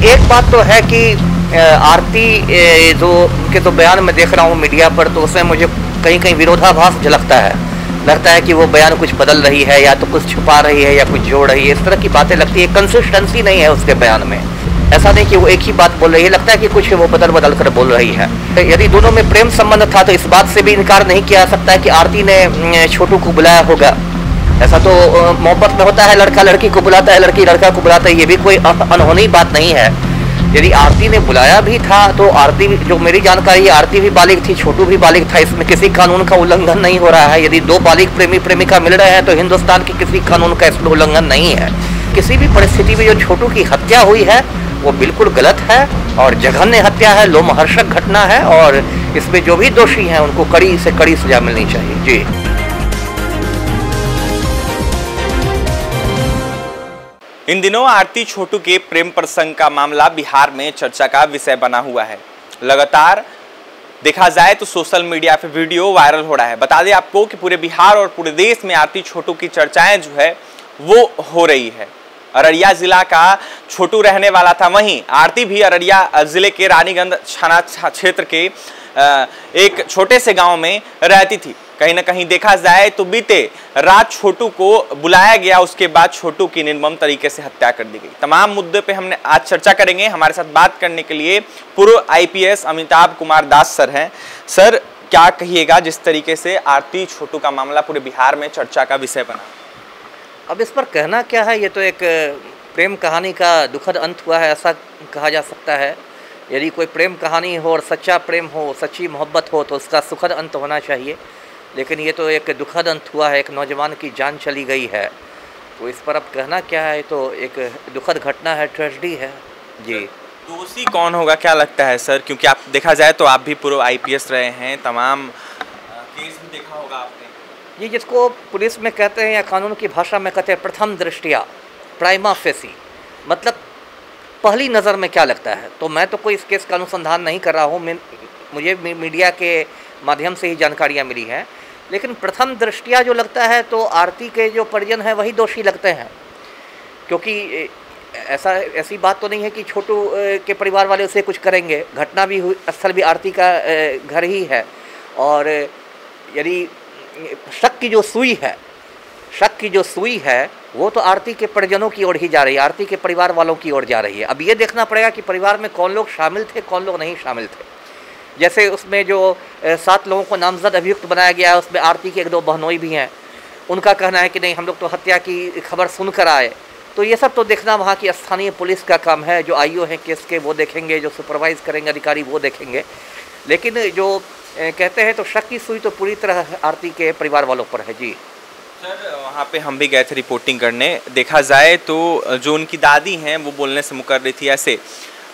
एक बात तो है कि आरती जो उनके तो बयान में देख रहा हूँ मीडिया पर, तो उसमें मुझे कहीं कहीं विरोधाभास झलकता है। लगता है कि वो बयान कुछ बदल रही है या तो कुछ छुपा रही है या कुछ जोड़ रही है, इस तरह की बातें लगती है। कंसिस्टेंसी नहीं है उसके बयान में। ऐसा नहीं कि वो एक ही बात बोल रही है, लगता है कि कुछ वो बदल कर बोल रही है। यदि दोनों में प्रेम संबंध था तो इस बात से भी इनकार नहीं किया जा सकता है कि आरती ने छोटू को बुलाया होगा। ऐसा तो मोहब्बत में होता है, लड़का लड़की को बुलाता है, लड़की लड़का को बुलाता है, ये भी कोई अनहोनी बात नहीं है। यदि आरती ने बुलाया भी था तो आरती, जो मेरी जानकारी है, आरती भी बालिग थी, छोटू भी बालिग था। इसमें किसी कानून का उल्लंघन नहीं हो रहा है। यदि दो बालिग प्रेमी प्रेमिका मिल रहे हैं तो हिंदुस्तान के किसी कानून का इसमें उल्लंघन नहीं है। किसी भी परिस्थिति में जो छोटू की हत्या हुई है वो बिल्कुल गलत है और जघन्य हत्या है, लोमहर्षक घटना है, और इसमें जो भी दोषी हैं उनको कड़ी से कड़ी सजा मिलनी चाहिए। जी। इन दिनों आरती छोटू के प्रेम प्रसंग का मामला बिहार में चर्चा का विषय बना हुआ है। लगातार देखा जाए तो सोशल मीडिया पे वीडियो वायरल हो रहा है। बता दें आपको कि पूरे बिहार और पूरे देश में आरती छोटू की चर्चाएं जो है वो हो रही है। अररिया जिला का छोटू रहने वाला था, वहीं आरती भी अररिया जिले के रानीगंज थाना क्षेत्र के एक छोटे से गांव में रहती थी। कहीं ना कहीं देखा जाए तो बीते रात छोटू को बुलाया गया, उसके बाद छोटू की निर्मम तरीके से हत्या कर दी गई। तमाम मुद्दे पे हमने आज चर्चा करेंगे। हमारे साथ बात करने के लिए पूर्व आईपीएस अमिताभ कुमार दास सर हैं। सर, क्या कहिएगा जिस तरीके से आरती छोटू का मामला पूरे बिहार में चर्चा का विषय बना? अब इस पर कहना क्या है, ये तो एक प्रेम कहानी का दुखद अंत हुआ है, ऐसा कहा जा सकता है। यदि कोई प्रेम कहानी हो और सच्चा प्रेम हो, सच्ची मोहब्बत हो, तो उसका सुखद अंत होना चाहिए। लेकिन ये तो एक दुखद अंत हुआ है, एक नौजवान की जान चली गई है। तो इस पर अब कहना क्या है, तो एक दुखद घटना है, ट्रेजेडी है। जी। दोषी कौन होगा, क्या लगता है सर? क्योंकि आप देखा जाए तो आप भी पूर्व आईपीएस रहे हैं, तमाम केस भी देखा होगा आपने। जी, जिसको पुलिस में कहते हैं या कानून की भाषा में कहते हैं प्रथम दृष्टिया, प्राइमा फेसी, मतलब पहली नज़र में क्या लगता है। तो मैं तो कोई इस केस का अनुसंधान नहीं कर रहा हूँ, मुझे मीडिया के माध्यम से ही जानकारियाँ मिली हैं। लेकिन प्रथम दृष्टिया जो लगता है तो आरती के जो परिजन हैं वही दोषी लगते हैं, क्योंकि ऐसी बात तो नहीं है कि छोटू के परिवार वाले उसे कुछ करेंगे। घटना भी हुई, स्थल भी आरती का घर ही है, और यदि शक की जो सुई है वो तो आरती के परिजनों की ओर ही जा रही है, आरती के परिवार वालों की ओर जा रही है। अब ये देखना पड़ेगा कि परिवार में कौन लोग शामिल थे, कौन लोग नहीं शामिल थे। जैसे उसमें जो 7 लोगों को नामजद अभियुक्त बनाया गया है, उसमें आरती के 1-2 बहनोई भी हैं। उनका कहना है कि नहीं, हम लोग तो हत्या की खबर सुनकर आए। तो ये सब तो देखना वहाँ की स्थानीय पुलिस का काम है। जो आईओ हैं केस के वो देखेंगे, जो सुपरवाइज करेंगे अधिकारी वो देखेंगे। लेकिन जो कहते हैं तो शक की सुई तो पूरी तरह आरती के परिवार वालों पर है। जी सर, वहाँ पे हम भी गए थे रिपोर्टिंग करने। देखा जाए तो जो उनकी दादी हैं वो बोलने से मुकर रही थी। ऐसे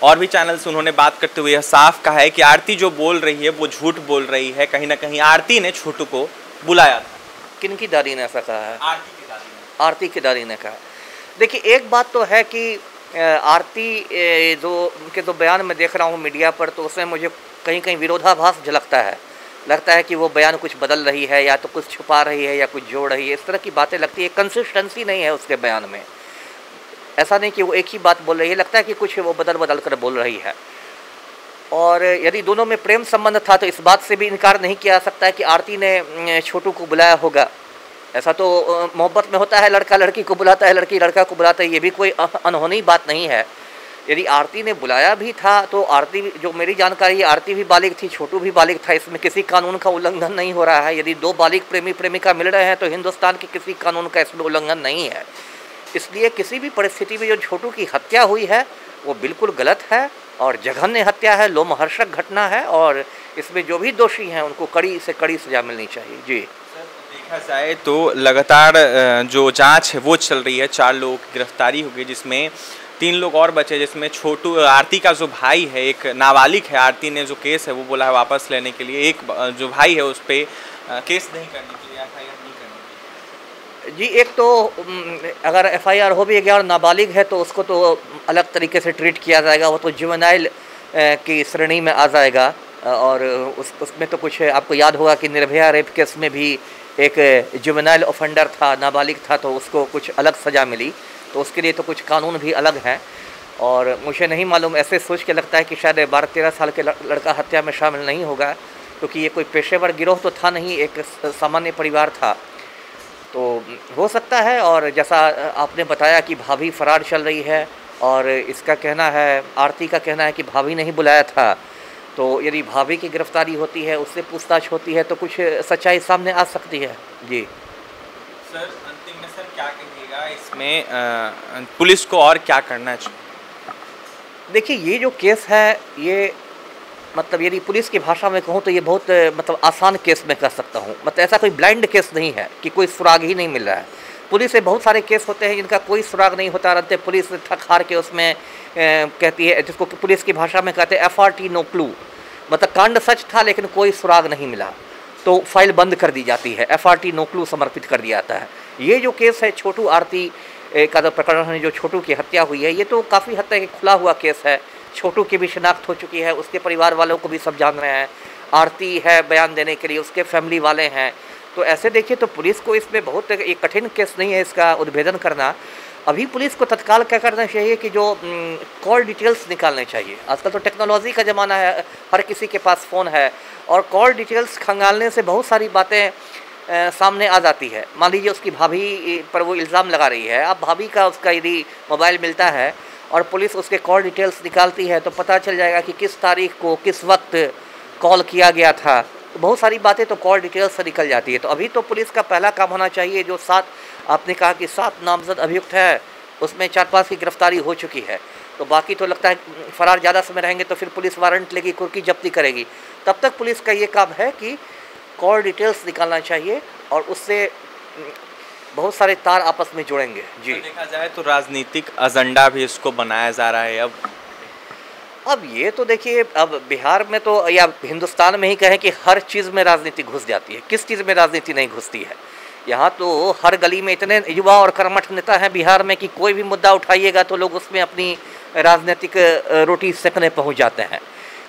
और भी चैनल से उन्होंने बात करते हुए यह साफ कहा है कि आरती जो बोल रही है वो झूठ बोल रही है। कहीं ना कहीं आरती ने छोटू को बुलाया था। किनकी दादी ने ऐसा कहा है? आरती की दादी ने। आरती की दादी ने कहा। देखिए, एक बात तो है कि आरती जो उनके तो बयान में देख रहा हूँ मीडिया पर, तो उसमें मुझे कहीं कहीं विरोधाभास झलकता है। लगता है कि वो बयान कुछ बदल रही है या तो कुछ छुपा रही है या कुछ जोड़ रही है, इस तरह की बातें लगती है। कंसिस्टेंसी नहीं है उसके बयान में। ऐसा नहीं कि वो एक ही बात बोल रही है, लगता है कि कुछ वो बदल कर बोल रही है। और यदि दोनों में प्रेम संबंध था तो इस बात से भी इनकार नहीं किया जा सकता है कि आरती ने छोटू को बुलाया होगा। ऐसा तो मोहब्बत में होता है, लड़का लड़की को बुलाता है, लड़की लड़का को बुलाता है, ये भी कोई अनहोनी बात नहीं है। यदि आरती ने बुलाया भी था तो आरती, जो मेरी जानकारी है, आरती भी बालिग थी, छोटू भी बालिग था। इसमें किसी कानून का उल्लंघन नहीं हो रहा है। यदि दो बालिग प्रेमी प्रेमिका मिल रहे हैं तो हिंदुस्तान के किसी कानून का इसमें उल्लंघन नहीं है। इसलिए किसी भी परिस्थिति में जो छोटू की हत्या हुई है वो बिल्कुल गलत है और जघन्य हत्या है, लोमहर्षक घटना है, और इसमें जो भी दोषी हैं उनको कड़ी से कड़ी सजा मिलनी चाहिए। जी। देखा जाए तो लगातार जो जांच है वो चल रही है। 4 लोगों की गिरफ्तारी हो गई, जिसमें 3 लोग और बचे, जिसमें छोटू, आरती का जो भाई है, एक नाबालिग है। आरती ने जो केस है वो बोला है वापस लेने के लिए। एक जो भाई है उस पर केस नहीं करने के लिए, FIR नहीं करने के लिए। जी, एक तो अगर FIR हो भी गया और नाबालिग है तो उसको तो अलग तरीके से ट्रीट किया जाएगा, वो तो जुवेनाइल की श्रेणी में आ जाएगा। और उसमें तो कुछ आपको याद होगा कि निर्भया रेप केस में भी एक जुवेनाइल ऑफेंडर था, नाबालिग था, तो उसको कुछ अलग सज़ा मिली। तो उसके लिए तो कुछ कानून भी अलग हैं। और मुझे नहीं मालूम, ऐसे सोच के लगता है कि शायद 12-13 साल के लड़का हत्या में शामिल नहीं होगा, क्योंकि ये कोई पेशेवर गिरोह तो था नहीं, एक सामान्य परिवार था। तो हो सकता है। और जैसा आपने बताया कि भाभी फरार चल रही है, और इसका कहना है, आरती का कहना है कि भाभी ने ही बुलाया था। तो यदि भाभी की गिरफ्तारी होती है, उससे पूछताछ होती है, तो कुछ सच्चाई सामने आ सकती है। जी सर, अंतिम में सर क्या कहिएगा इसमें, पुलिस को और क्या करना चाहिए? देखिए, ये जो केस है, ये मतलब यदि पुलिस की भाषा में कहूँ तो ये बहुत मतलब आसान केस में कह सकता हूँ। मतलब ऐसा कोई ब्लाइंड केस नहीं है कि कोई सुराग ही नहीं मिल रहा है। पुलिस से बहुत सारे केस होते हैं जिनका कोई सुराग नहीं होता, रहते पुलिस थक हार के उसमें कहती है, जिसको पुलिस की भाषा में कहते हैं FRT नो क्लू, मतलब कांड सच था लेकिन कोई सुराग नहीं मिला, तो फाइल बंद कर दी जाती है, FRT नो क्लू समर्पित कर दिया जाता है। ये जो केस है छोटू आरती का जो प्रकरण है, जो छोटू की हत्या हुई है, ये तो काफ़ी हद तक खुला हुआ केस है। छोटू की भी शिनाख्त हो चुकी है, उसके परिवार वालों को भी सब जान रहे हैं, आरती है बयान देने के लिए, उसके फैमिली वाले हैं। तो ऐसे देखिए तो पुलिस को इसमें बहुत एक कठिन केस नहीं है इसका उद्भेदन करना। अभी पुलिस को तत्काल क्या करना चाहिए कि जो कॉल डिटेल्स निकालने चाहिए। आजकल तो टेक्नोलॉजी का ज़माना है, हर किसी के पास फ़ोन है, और कॉल डिटेल्स खंगालने से बहुत सारी बातें सामने आ जाती है। मान लीजिए उसकी भाभी पर वो इल्ज़ाम लगा रही है, अब भाभी का उसका यदि मोबाइल मिलता है और पुलिस उसके कॉल डिटेल्स निकालती है, तो पता चल जाएगा कि किस तारीख को किस वक्त कॉल किया गया था। तो बहुत सारी बातें तो कॉल डिटेल्स से निकल जाती है। तो अभी तो पुलिस का पहला काम होना चाहिए, जो 7 आपने कहा कि 7 नामजद अभियुक्त है, उसमें 4-5 की गिरफ्तारी हो चुकी है। तो बाकी तो लगता है फरार ज़्यादा समय रहेंगे तो फिर पुलिस वारंट लेगी, कुर्की जब्ती करेगी। तब तक पुलिस का ये काम है कि कॉल डिटेल्स निकालना चाहिए, और उससे बहुत सारे तार आपस में जुड़ेंगे। जी, तो देखा जाए तो राजनीतिक एजेंडा भी इसको बनाया जा रहा है अब ये तो देखिए, अब बिहार में तो या हिंदुस्तान में ही कहें कि हर चीज़ में राजनीति घुस जाती है, किस चीज़ में राजनीति नहीं घुसती है। यहाँ तो हर गली में इतने युवा और कर्मठ नेता हैं बिहार में कि कोई भी मुद्दा उठाइएगा तो लोग उसमें अपनी राजनीतिक रोटी सेकने पहुँच जाते हैं।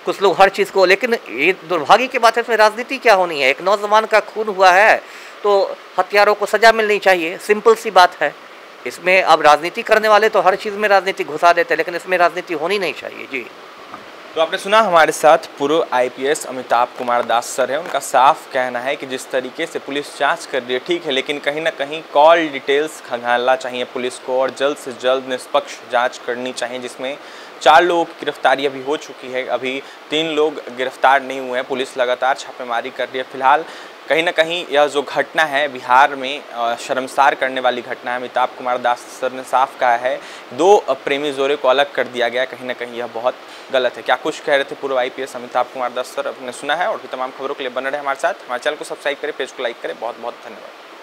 कुछ लोग हर चीज़ को, लेकिन ये दुर्भाग्य की बात है, इसमें राजनीति क्या होनी है। एक नौजवान का खून हुआ है तो हत्यारों को सज़ा मिलनी चाहिए, सिंपल सी बात है। इसमें अब राजनीति करने वाले तो हर चीज़ में राजनीति घुसा देते हैं, लेकिन इसमें राजनीति होनी नहीं चाहिए। जी, तो आपने सुना हमारे साथ पूर्व IPS अमिताभ कुमार दास सर है। उनका साफ कहना है कि जिस तरीके से पुलिस जांच कर रही है ठीक है, लेकिन कहीं ना कहीं कॉल डिटेल्स खंगालना चाहिए पुलिस को, और जल्द से जल्द निष्पक्ष जांच करनी चाहिए, जिसमें 4 लोगों की गिरफ्तारी अभी हो चुकी है, अभी 3 लोग गिरफ्तार नहीं हुए हैं। पुलिस लगातार छापेमारी कर रही है। फिलहाल कहीं ना कहीं यह जो घटना है बिहार में शर्मसार करने वाली घटना है। अमिताभ कुमार दास सर ने साफ कहा है 2 प्रेमी जोड़े को अलग कर दिया गया, कहीं ना कहीं यह बहुत गलत है। क्या कुछ कह रहे थे पूर्व IPS अमिताभ कुमार दास सर, आपने सुना है। और भी तमाम खबरों के लिए बने रहे हमारे साथ। हमारे चैनल को सब्सक्राइब करें, पेज को लाइक करें। बहुत बहुत धन्यवाद।